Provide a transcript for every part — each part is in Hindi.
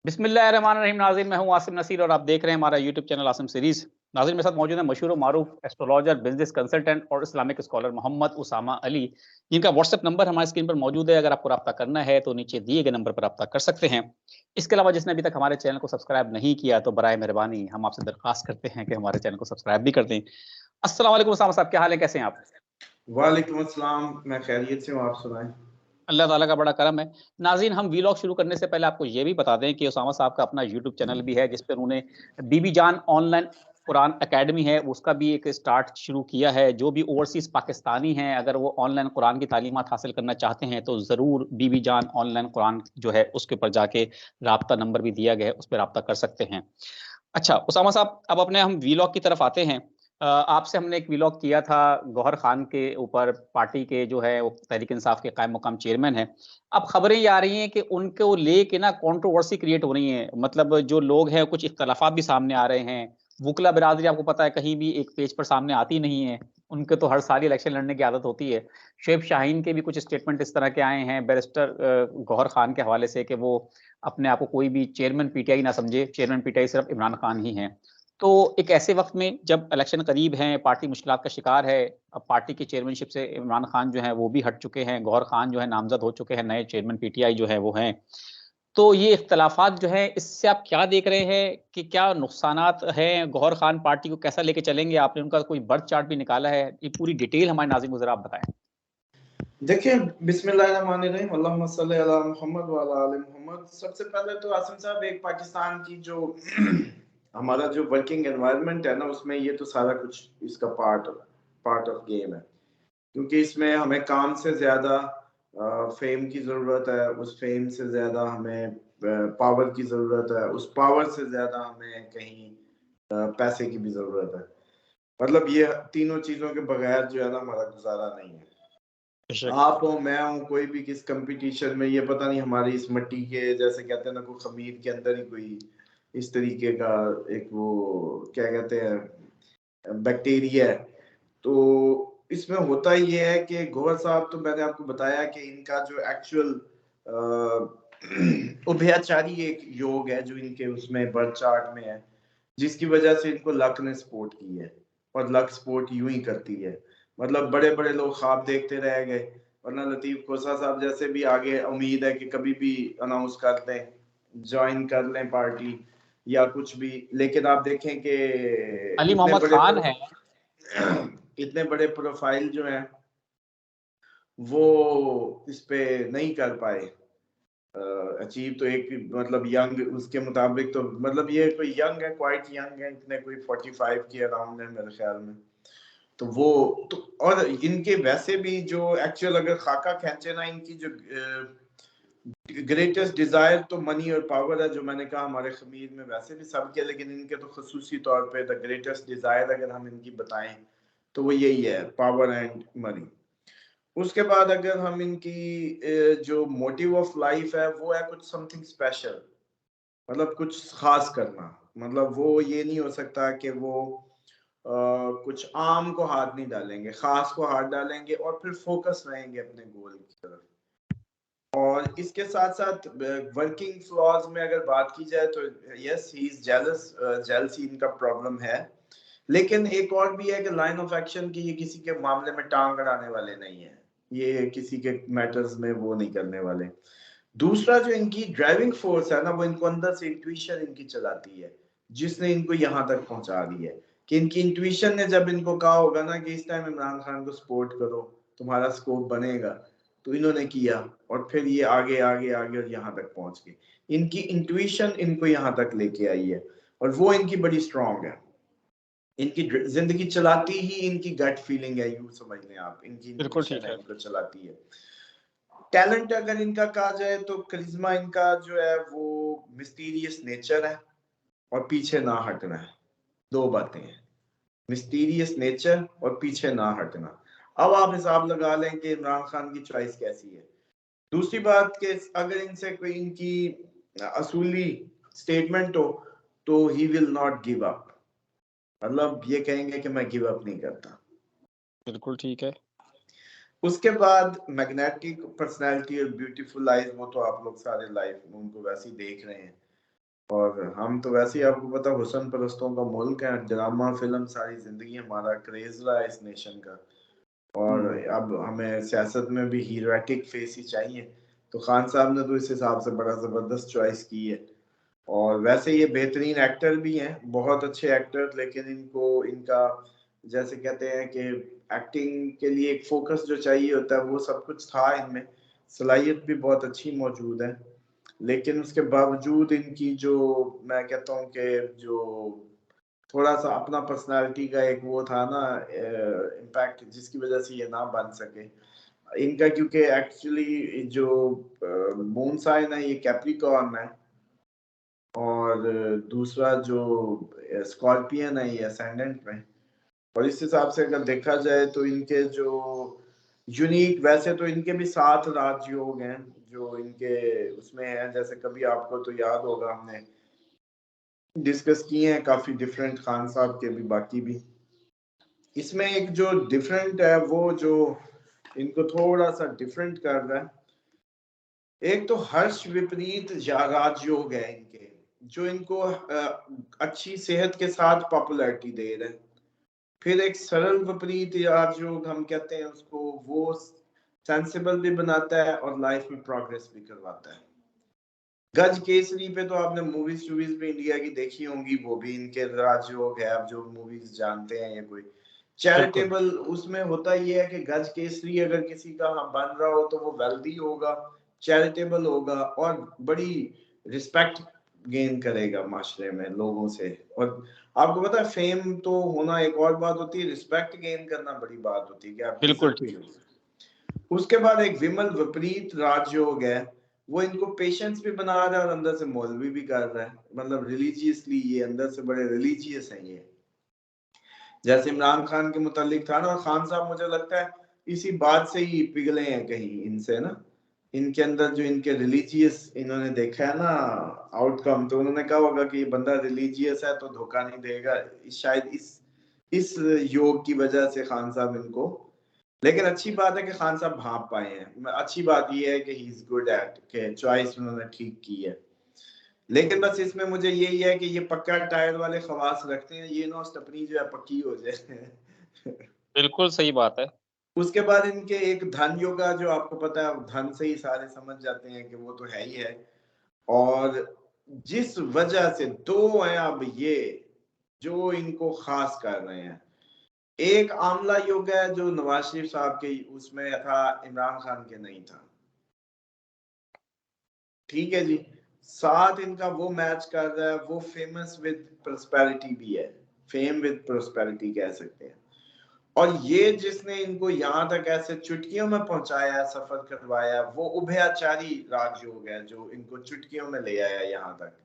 बिस्मिल्लाहिर्रहमानिर्रहीम। नाज़रीन, मैं हूं आसिम नसीर और आप देख रहे हैं हमारा यूट्यूब चैनल आसिम सीरीज। नाज़रीन, मेरे साथ मौजूद है मशहूर मारूफ एस्ट्रोलॉजर, बिजनेस कंसल्टेंट और इस्लामिक स्कॉलर मोहम्मद उसामा अली, जिनका व्हाट्सएप नंबर हमारी स्क्रीन पर मौजूद है। अगर आपको रब्ता करना है तो नीचे दिए गए नंबर पर रब्ता कर सकते हैं। इसके अलावा जिसने अभी तक हमारे चैनल को सब्सक्राइब नहीं किया तो बराए मेहरबानी हम आपसे दरख्वास्त करते हैं कि हमारे चैनल को सब्सक्राइब भी कर दें। अस्सलाम वालेकुम उसामा साहब, क्या हाल है, कैसे हैं आप? वालेकुम अस्सलाम, मैं खैरियत से हूँ, आप सुनाएं। अल्लाह ताला का बड़ा करम है। नाज़रीन, हम वीलॉग शुरू करने से पहले आपको ये भी बता दें कि उसामा साहब का अपना यूट्यूब चैनल भी है, जिस पे उन्होंने बीबी जान ऑनलाइन कुरान अकेडमी है, उसका भी एक स्टार्ट शुरू किया है। जो भी ओवरसीज़ पाकिस्तानी हैं, अगर वो ऑनलाइन कुरान की तालीमात हासिल करना चाहते हैं, तो ज़रूर बीबी जान ऑनलाइन कुरान जो है, उसके ऊपर जाके राब्ता नंबर भी दिया गया है, उस पे राब्ता कर सकते हैं। अच्छा, उसामा साहब, अब अपने हम वीलॉग की तरफ आते हैं। आपसे हमने एक वीलॉग किया था गौहर खान के ऊपर, पार्टी के जो है वो तहरीक इंसाफ के कायम मुकाम चेयरमैन हैं। अब खबरें ये आ रही हैं कि उनको लेके ना कंट्रोवर्सी क्रिएट हो रही है। मतलब जो लोग हैं कुछ इख्तलाफात भी सामने आ रहे हैं। वुकला बिरादरी आपको पता है कहीं भी एक पेज पर सामने आती नहीं है। उनके तो हर साल ही इलेक्शन लड़ने की आदत होती है। शुएब शाहीन के भी कुछ स्टेटमेंट इस तरह के आए हैं बैरिस्टर गौहर खान के हवाले से कि वो अपने आप को कोई भी चेयरमैन पीटीआई ना समझे, चेयरमैन पीटीआई सिर्फ इमरान खान ही हैं। तो एक ऐसे वक्त में जब इलेक्शन करीब हैं, पार्टी मुश्किलात का शिकार है, अब पार्टी की चेयरमैनशिप से इमरान खान जो है वो भी हट चुके हैं, गौहर खान जो है नामजद हो चुके हैं, नए चेयरमैन पीटीआई जो है वो हैं। तो ये इख्तलाफात जो है, इससे आप क्या देख रहे हैं कि क्या नुकसानात हैं? गौहर खान पार्टी को कैसा लेके चलेंगे? आपने उनका कोई बर्थ चार्ट भी निकाला है, ये पूरी डिटेल हमारे नाज़रीन को ज़रा आप बताएं। देखिए, बिस्मिल्लाहिर्रहमानिर्रहीम, अल्लाहुम्मा सल्ली अला मुहम्मद व अला आलि मुहम्मद। सबसे पहले तो आसिम साहब, एक पाकिस्तान की जो हमारा जो वर्किंग एनवायरनमेंट है ना, उसमें ये तो सारा कुछ इसका पार्ट ऑफ गेम है, क्योंकि इसमें हमें काम से ज्यादा फेम की जरूरत है, उस फेम से ज्यादा हमें पावर की जरूरत है, उस पावर से ज्यादा हमें कहीं पैसे की भी जरूरत है। मतलब ये तीनों चीजों के बगैर जो है ना, हमारा गुजारा नहीं है। आप हो, मैं हूँ, कोई भी किस कंपटीशन में, ये पता नहीं हमारी इस मिट्टी के, जैसे कहते हैं ना, कोई खमीर के अंदर ही कोई इस तरीके का एक वो क्या कहते हैं बैक्टीरिया है। तो इसमें होता ये है कि गौहर साहब, तो मैंने आपको बताया कि इनका जो एक्चुअल उभयचारी एक योग है जो इनके उसमें बर्थ चार्ट में है, जिसकी वजह से इनको लक ने सपोर्ट की है, और लक सपोर्ट यूं ही करती है। मतलब बड़े बड़े लोग ख्वाब देखते रह गए, वरना लतीफ खोसा साहब जैसे भी आगे उम्मीद है कि कभी भी अनाउंस कर दें, ज्वाइन कर लें पार्टी या कुछ भी। लेकिन आप देखें कि अली इतने मोहम्मद बड़े खान है। इतने बड़े प्रोफाइल जो हैं वो इस पे नहीं कर पाए अचीव। तो एक मतलब यंग, उसके मुताबिक तो मतलब ये कोई यंग है, क्वाइट यंग है, इतने कोई 45 के अराउंड है मेरे ख्याल में। तो वो तो, और इनके वैसे भी जो एक्चुअल अगर खाका खींचे ना, इनकी जो ग्रेटेस्ट डिजायर तो मनी और पावर है, जो मैंने कहा हमारे खमीर में वैसे भी सब के, लेकिन इनके तो खसूसी तौर पे द ग्रेटेस्ट डिजायर अगर हम इनकी बताएं तो वो यही है, पावर एंड मनी। उसके बाद अगर हम इनकी जो मोटिव ऑफ लाइफ है वो है कुछ समथिंग स्पेशल, मतलब कुछ खास करना। मतलब वो ये नहीं हो सकता कि वो कुछ आम को हाथ नहीं डालेंगे, खास को हाथ डालेंगे और फिर फोकस रहेंगे अपने गोल की तरफ। और इसके साथ साथ वर्किंग फ्लॉज में अगर बात की जाए तो yes, he is jealous, jealousy इनका प्रॉब्लम है। लेकिन एक और भी है कि लाइन ऑफ एक्शन की, ये किसी के मामले में टांग अड़ाने वाले नहीं है, ये किसी के मैटर्स में वो नहीं करने वाले। दूसरा जो इनकी ड्राइविंग फोर्स है ना, वो इनको अंदर से इंट्यूशन इनकी चलाती है, जिसने इनको यहाँ तक पहुंचा दी है। कि इनकी इंट्यूशन ने जब इनको कहा होगा ना कि इस टाइम इमरान खान को सपोर्ट करो, तुम्हारा स्कोप बनेगा, तो इन्होंने किया, और फिर ये आगे आगे आगे और यहाँ तक पहुंच गए। इनकी इंट्यूशन इनको यहाँ तक लेके आई है, और वो इनकी बड़ी स्ट्रांग है। इनकी जिंदगी चलाती ही इनकी गट फीलिंग है, यूं समझ लें आप, इनकी बिल्कुल इंट्यूशन ठीक है, है। इनको चलाती है। टैलेंट अगर इनका कहा जाए तो करिश्मा इनका जो है वो मिस्टीरियस नेचर है, और पीछे ना हटना है। दो बातें हैं, मिस्टीरियस नेचर और पीछे ना हटना। अब आप हिसाब लगा लें कि इमरान खान की चॉइस कैसी है। दूसरी बात कि अगर इनसे कोई इनकी असूली स्टेटमेंट हो तो he will not give up, मतलब ये कहेंगे कि मैं गिव अप नहीं करता। बिल्कुल ठीक है। उसके बाद मैग्नेटिक पर्सनालिटी और ब्यूटीफुल आइज, वो तो आप लोग सारे लाइफ में उनको वैसे ही देख रहे हैं। और हम तो वैसे ही आपको पता हुस्न परस्तों का मुल्क है, ड्रामा फिल्म सारी जिंदगी हमारा क्रेज रहा है इस नेशन का। और अब हमें सियासत में भी हीरोइक फेस ही चाहिए, तो खान साहब ने तो इस हिसाब से बड़ा जबरदस्त चॉइस की है। और वैसे ये बेहतरीन एक्टर भी हैं, बहुत अच्छे एक्टर, लेकिन इनको इनका जैसे कहते हैं कि एक्टिंग के लिए एक फोकस जो चाहिए होता है वो सब कुछ था इनमें, सलाहियत भी बहुत अच्छी मौजूद है। लेकिन उसके बावजूद इनकी जो, मैं कहता हूँ कि जो थोड़ा सा अपना पर्सनालिटी का एक वो था ना इम्पैक्ट, जिसकी वजह से ये ना बन सके इनका, क्योंकि एक्चुअली जो मून साइन है ये कैप्रिकॉर्न है, और दूसरा जो स्कॉर्पियन है ये असेंडेंट में। और इस हिसाब से अगर देखा जाए तो इनके जो यूनिक, वैसे तो इनके भी 7 राजयोग हैं जो इनके उसमें है, जैसे कभी आपको तो याद होगा हमने डिस्कस किए हैं काफी डिफरेंट, खान साहब के भी बाकी भी। इसमें एक जो डिफरेंट है वो जो इनको थोड़ा सा डिफरेंट कर रहा है, एक तो हर्ष विपरीत राजयोग है इनके, जो इनको अच्छी सेहत के साथ पॉपुलैरिटी दे रहे हैं। फिर एक सरल विपरीत राजयोग हम कहते हैं उसको, वो सेंसिबल भी बनाता है और लाइफ में प्रोग्रेस भी करवाता है। गज केसरी पे तो आपने मूवीज भी इंडिया की देखी होंगी, वो भी इनके राजयोग है। आप जो मूवीज जानते हैं या कोई चैरिटेबल, उसमें होता ये है कि गज केसरी अगर किसी का बन रहा हो तो वो वेल्दी होगा, चैरिटेबल होगा और बड़ी रिस्पेक्ट गेन करेगा माशरे में लोगों से। और आपको पता है फेम तो होना एक और बात होती है, रिस्पेक्ट गेन करना बड़ी बात होती है कि आप बिल्कुल इज्जत भी ठीक। हो। उसके बाद एक विमल विपरीत राजयोग है, वो इनको पेशेंस भी बना रहा है और अंदर से मौलवी भी कर रहा है, मतलब रिलीजियसली ये अंदर से बड़े रिलीजियस हैं ये। जैसे इमरान खान के मुतालिक था ना, और खान साहब मुझे लगता है इसी बात से ही पिघले हैं कहीं इनसे ना, इनके अंदर जो इनके रिलीजियस इन्होंने देखा है ना आउटकम, तो उन्होंने कहा होगा कि ये बंदा रिलीजियस है तो धोखा नहीं देगा, शायद इस योग की वजह से खान साहब इनको। लेकिन अच्छी बात है कि खान साहब भाप पाए हैं, अच्छी बात ये है कि ही इज गुड एट, के चॉइस उन्होंने ठीक की है। लेकिन बस इसमें मुझे यही है कि ये पक्का टायर वाले खवास रखते हैं, ये नो स्टपनी जो है पक्की हो जाए। बिल्कुल सही बात है। उसके बाद इनके एक धन योगा, जो आपको पता है धन से ही सारे समझ जाते हैं कि वो तो है ही है। और जिस वजह से दो हैं अब ये जो इनको खास कर रहे हैं, एक आमला योग है जो नवाज शरीफ साहब के उसमें था, इमरान खान के नहीं था, ठीक है जी। साथ इनका वो मैच कर रहा है, वो फेमस विद प्रोस्पेरिटी भी है, फेम विद प्रोस्पेरिटी कह सकते हैं। और ये जिसने इनको यहाँ तक ऐसे चुटकियों में पहुंचाया, सफर करवाया, वो उभयाचारी राजयोग है जो इनको चुटकियों में ले आया यहाँ तक।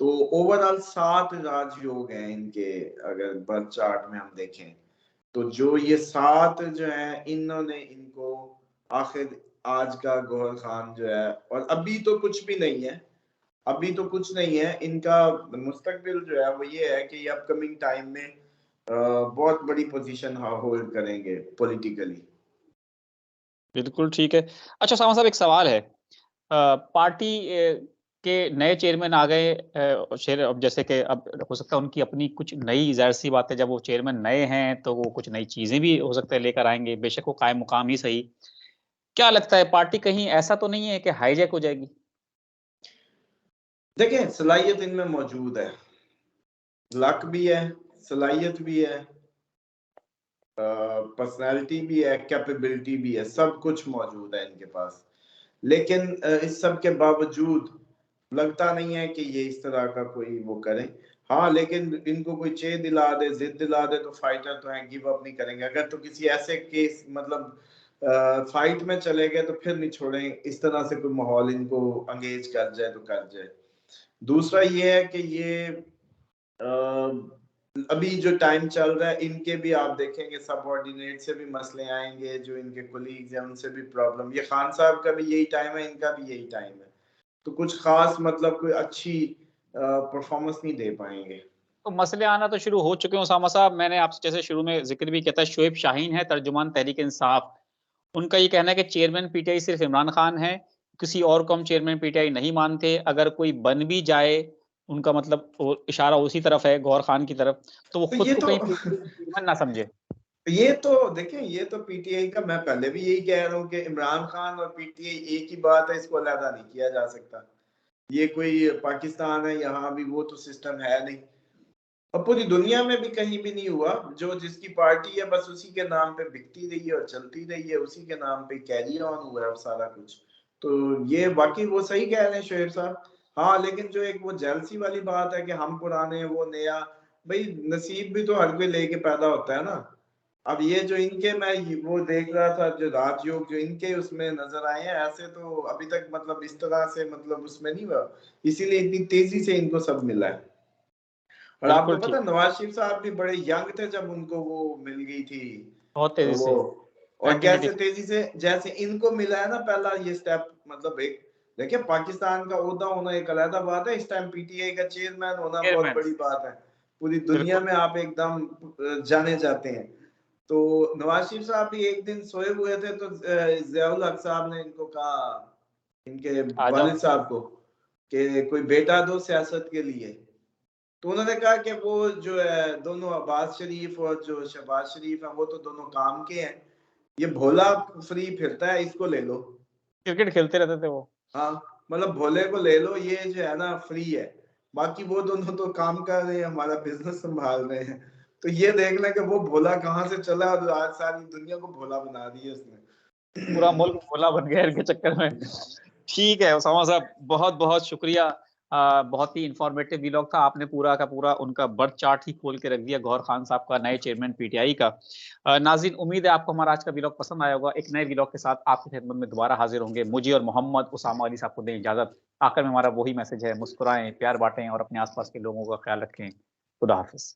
तो ओवरऑल 7 राजयोग हैं इनके, अगर बर्थ चार्ट में हम देखें तो जो ये 7 जो है इन्होंने इनको आखिर आज का गौहर खान जो है, और अभी तो कुछ भी नहीं है, अभी तो कुछ नहीं है इनका मुस्तकबिल जो है वो ये है कि ये अपकमिंग टाइम में बहुत बड़ी पोजीशन होल्ड करेंगे पॉलिटिकली। बिल्कुल ठीक है। अच्छा सामा साहब, एक सवाल है। पार्टी के नए चेयरमैन आ गए, अब जैसे कि अब हो सकता है उनकी अपनी कुछ नई, ज़ाहिर-सी बात है जब वो चेयरमैन नए हैं तो वो कुछ नई चीज़ें भी हो सकता है लेकर आएँगे, बेशक वो कायम मुकाम ही सही। क्या लगता है पार्टी कहीं ऐसा तो नहीं है कि हाईजैक हो जाएगी? देखिए सलाहियत इनमें मौजूद है, लक भी है, सलाहियत भी है, पर्सनालिटी भी है, कैपेबिलिटी भी है, सब कुछ मौजूद है इनके पास। लेकिन इस सब के बावजूद लगता नहीं है कि ये इस तरह का कोई वो करें। हाँ, लेकिन इनको कोई चे दिला दे, जिद दिला दे तो फाइटर तो हैं, गिव अप नहीं करेंगे। अगर तो किसी ऐसे केस मतलब फाइट में चले गए तो फिर नहीं छोड़ेंगे, इस तरह से कोई माहौल इनको अंगेज कर जाए तो कर जाए। दूसरा ये है कि ये अभी जो टाइम चल रहा है इनके भी आप देखेंगे सबऑर्डिनेट से भी मसले आएंगे, जो इनके कोलीग्स हैं उनसे भी प्रॉब्लम। ये खान साहब का भी यही टाइम है, इनका भी यही टाइम है, तो कुछ खास मतलब कोई अच्छी परफॉर्मेंस नहीं दे पाएंगे। तो मसले आना तो शुरू हो चुके हैं उसामा साहब। मैंने आपसे जैसे शुरू में ज़िक्र भी किया था, शोएब शाहीन है तर्जुमान तहरीक-ए-इंसाफ। उनका ये कहना है कि चेयरमैन पीटीआई सिर्फ इमरान खान है, किसी और को हम चेयरमैन पीटीआई नहीं मानते। अगर कोई बन भी जाए उनका मतलब वो इशारा उसी तरफ है, गौहर खान की तरफ, तो वो तो खुद ये को तो कहीं ना समझे। ये तो देखें, ये तो पीटीआई का, मैं पहले भी यही कह रहा हूँ कि इमरान खान और पीटीआई एक ही बात है, इसको अलग नहीं किया जा सकता। ये कोई पाकिस्तान है, यहाँ भी वो तो सिस्टम है नहीं, और पूरी दुनिया में भी कहीं भी नहीं हुआ। जो जिसकी पार्टी है बस उसी के नाम पे बिकती रही है और चलती रही है, उसी के नाम पे कैरी ऑन हुआ है अब सारा कुछ। तो ये बाकी वो सही कह रहे हैं शोएब साहब। हाँ, लेकिन जो एक वो जेलसी वाली बात है कि हम पुराने हैं वो नया, भाई नसीब भी तो हर कोई लेके पैदा होता है ना। अब ये जो इनके, मैं वो देख रहा था जो राजयोग जो इनके उसमें नजर आए हैं, ऐसे तो अभी तक मतलब इस तरह से मतलब उसमें नहीं हुआ, इसीलिए इतनी तेजी से इनको सब मिला है। और आपको बिल्कुल पता ठीक, नवाज शरीफ साहब भी बड़े यंग थे जब उनको वो मिल गई थी बहुत तेजी वो, से और कैसे 1985। तेजी से जैसे इनको मिला है ना पहला ये स्टेप, मतलब एक देखिए पाकिस्तान का ओहदा होना एक अलग बात है, इस टाइम पीटीआई का चेयरमैन होना बहुत चेयरमैन, बड़ी बात है। पूरी दुनिया बिल्कुल में आप एकदम जाने जाते हैं। तो नवाज शरीफ साहब भी एक दिन सोए हुए थे तो जियाउल हक साहब ने इनको कहा, इनके आ जाओ। वालिद साहब को, कि कोई बेटा दो सियासत के लिए। तो उन्होंने कहा कि वो जो है दोनों अब्बास शरीफ और जो शहबाज शरीफ है वो तो दोनों काम के हैं, ये भोला फ्री फिरता है, इसको ले लो। क्रिकेट खेलते रहते थे वो। हाँ, मतलब भोले को ले लो, ये जो है ना फ्री है, बाकी वो दोनों तो काम कर रहे हैं, हमारा बिजनेस संभाल रहे हैं। तो ये देखना कि वो भोला कहाँ से चला और आज सारी दुनिया को भोला बना दी है पूरा उसने। मुल्क भोला बन गया इनके चक्कर में। ठीक है उसामा साहब, बहुत बहुत शुक्रिया। बहुत ही इंफॉर्मेटिव व्लॉग था, आपने पूरा का पूरा उनका बर्थ चार्ट ही खोल के रख दिया गौहर खान साहब का, नए चेयरमैन पीटीआई का। नाज़रीन, उम्मीद है आपको हमारा आज का व्लॉग पसंद आया होगा। एक नए व्लॉग के साथ आपकी खिदमत में दोबारा हाजिर होंगे। मुझे और मोहम्मद उसामा अली साहब को दें इजाजत। आखिर में हमारा वही मैसेज है, मुस्कुराएं, प्यार बांटें और अपने आसपास के लोगों का ख्याल रखें। खुदा हाफिज।